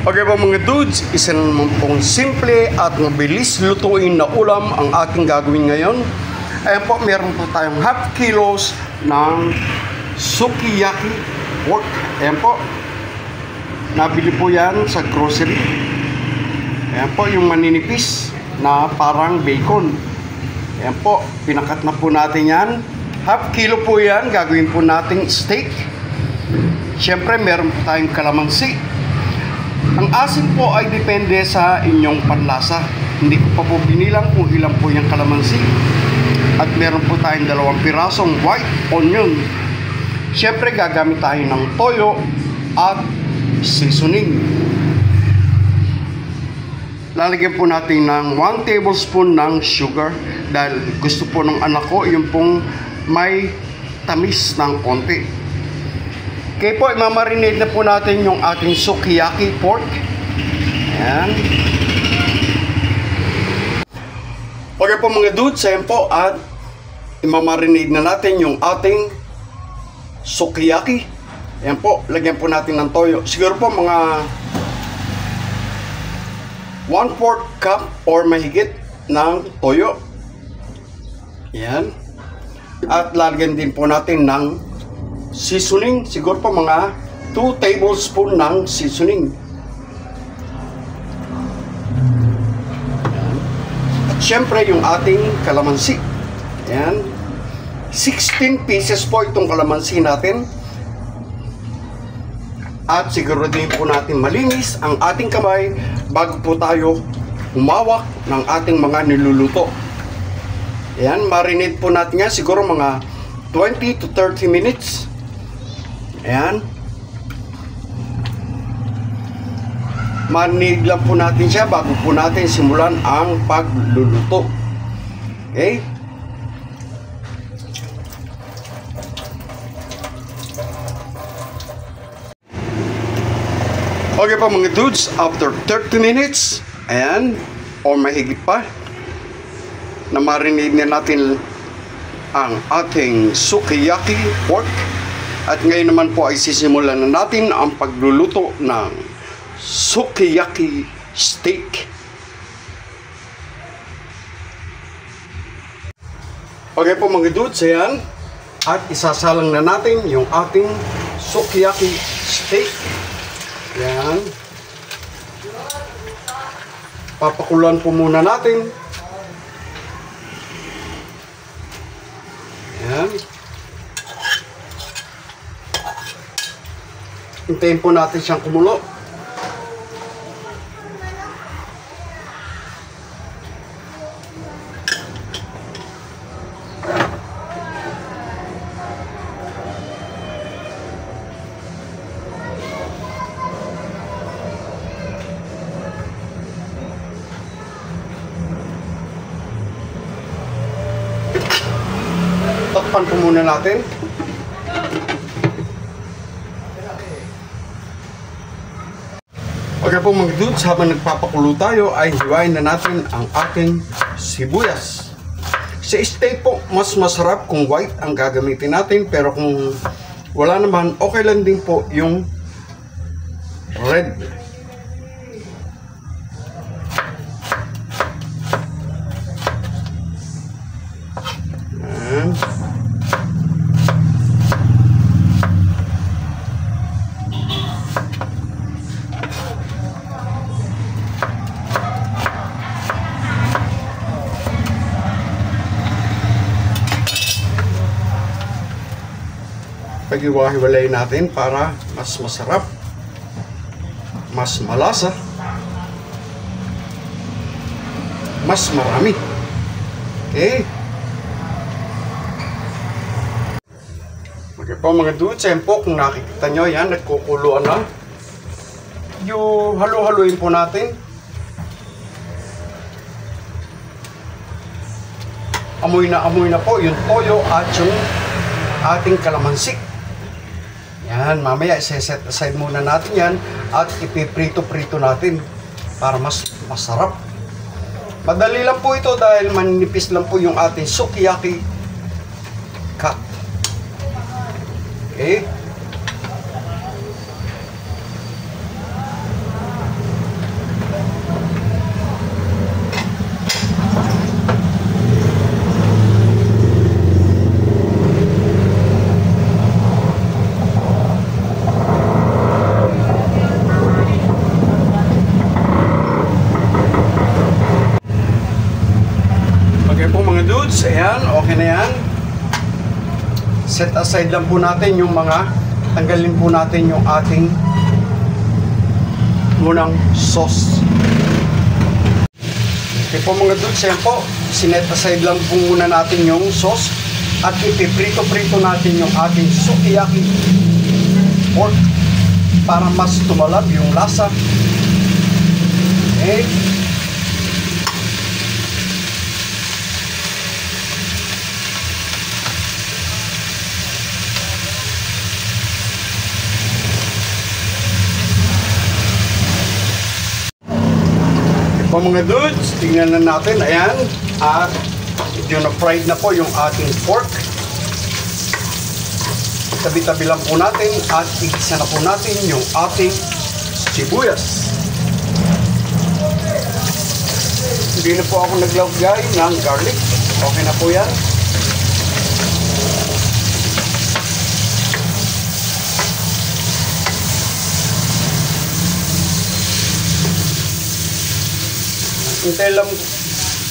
Okay po mga dudes, isa naman pong simple at mabilis lutuin na ulam ang ating gagawin ngayon. Ayan po, meron po tayong half kilos ng sukiyaki pork. Ayan po, nabili po yan sa grocery. Ayan po, yung maninipis na parang bacon. Ayan po, pinakat na po natin yan. Half kilo po yan, gagawin po nating steak. Siyempre, meron po tayong kalamansi. Ang asin po ay depende sa inyong panlasa. Hindi ko pa po binilang kung ilan po yung kalamansi. At meron po tayong 2 pirasong white onion. Siyempre gagamit tayo ng toyo at seasoning. Lalagyan po natin ng 1 tablespoon ng sugar. Dahil gusto po ng anak ko yung pong may tamis ng konti. Okay po, imamarinate na po natin yung ating sukiyaki pork. Ayan. Okay po mga dudes, ayan po, at imamarinate na natin yung ating sukiyaki. Ayan po, lagyan po natin ng toyo. Siguro po mga 1/4 cup or mahigit ng toyo. Ayan. At lagyan din po natin ng seasoning, siguro pa mga 2 tablespoon ng seasoning. At syempre yung ating kalamansi. Ayan. 16 pieces po itong kalamansi natin. At siguro din po natin malinis ang ating kamay bago po tayo humawak ng ating mga niluluto. Ayan, marinate po natin yan siguro mga 20 to 30 minutes. Ayan. Marinate lang po natin siya bago po natin simulan ang pagluluto. Okay? Okay po mga dudes, after 30 minutes, ayan, o mahigit pa, na marinate na natin ang ating sukiyaki pork. At ngayon naman po ay sisimulan na natin ang pagluluto ng sukiyaki steak. Okay po mga dudes, ayan. At isasalang na natin yung ating sukiyaki steak. Ayan. Papakulan po muna natin. Ayan. Hintayin po natin siyang kumulo. Takpan po muna natin. Okay po mga dudes, habang nagpapakulo tayo ay hiwain na natin ang ating sibuyas. Sa steak po, mas masarap kung white ang gagamitin natin, pero kung wala naman, okay lang din po yung red. Ayan. Pag-iwahiwalay natin para mas masarap, mas malasa, mas marami. Okay. Okay po mga dudes, ayan po, kung nakikita nyo yan, nagkukuluan na. Yung halo-haloin po natin. Amoy na po yung toyo at yung ating kalamansi. Yan, mamaya set aside muna natin yan at ipiprito-prito natin para mas masarap. Madali lang po ito dahil manipis lang po yung ating sukiyaki cut. Okay? Okay na yan. Set aside lang po natin yung mga, tanggalin po natin yung ating munang sauce. Okay po mga dudes, yan po. Sinet aside lang po muna natin yung sauce at ipiprito-prito natin yung ating sukiyaki pork para mas tumalab yung lasa. Okay. Po mga dudes, tingnan na natin. Ayan. At medyo na-fried na po yung ating pork. Tabi-tabi lang po natin at igisa na po natin yung ating sibuyas. Hindi na po ako naglagay ng garlic. Okay na po yan. Hintay lang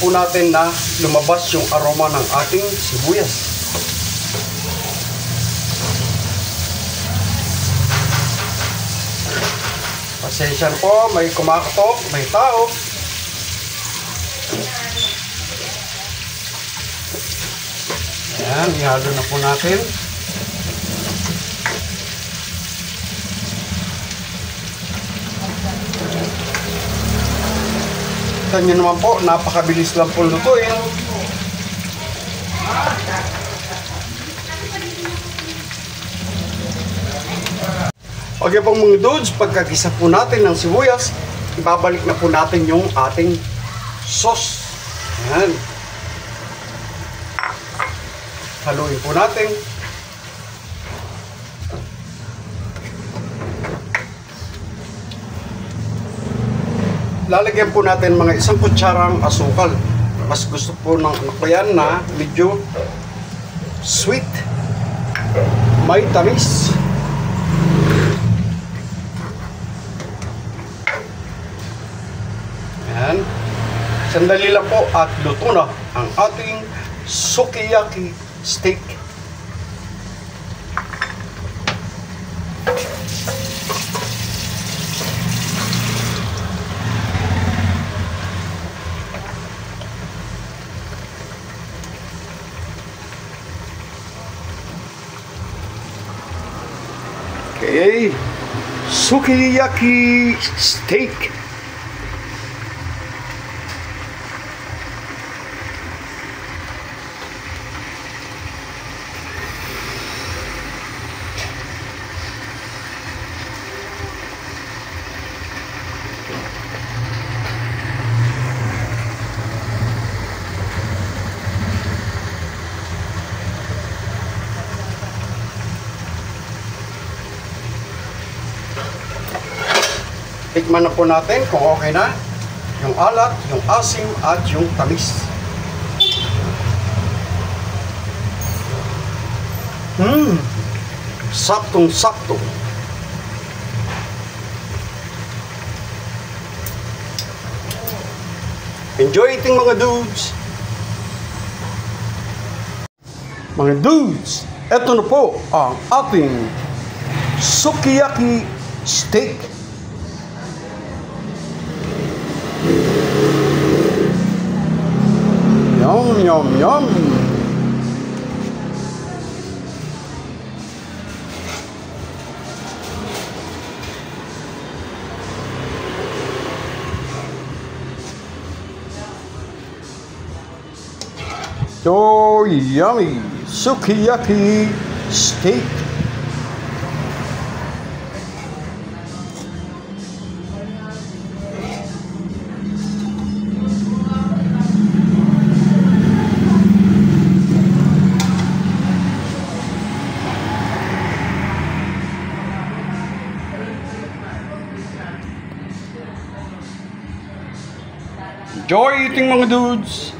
po natin na lumabas yung aroma ng ating sibuyas. Pasensya po, may kumakatok, may tao. Ayan, ihalo na po natin. Kita nyo naman po, napakabilis lang po lutuin. Okay po mga dudes, pagkagisa po natin ng sibuyas, ibabalik na po natin yung ating sauce. Ayan. Haluin po natin. Lalagyan po natin mga 1 kutsarang asukal. Mas gusto po ng anak ko yan na medyo sweet. May tamis. Ayan. Sandali lang po at luto na ang ating sukiyaki steak. Okay, sukiyaki steak. Tikman na po natin kung okay na yung alat, yung asim at yung tamis. Saktong-sakto. Enjoy eating mga dudes. Mga dudes, eto na po ang ating sukiyaki steak. Yum, yum, yum. So yummy. Sukiyaki steak. Enjoy eating mga dudes!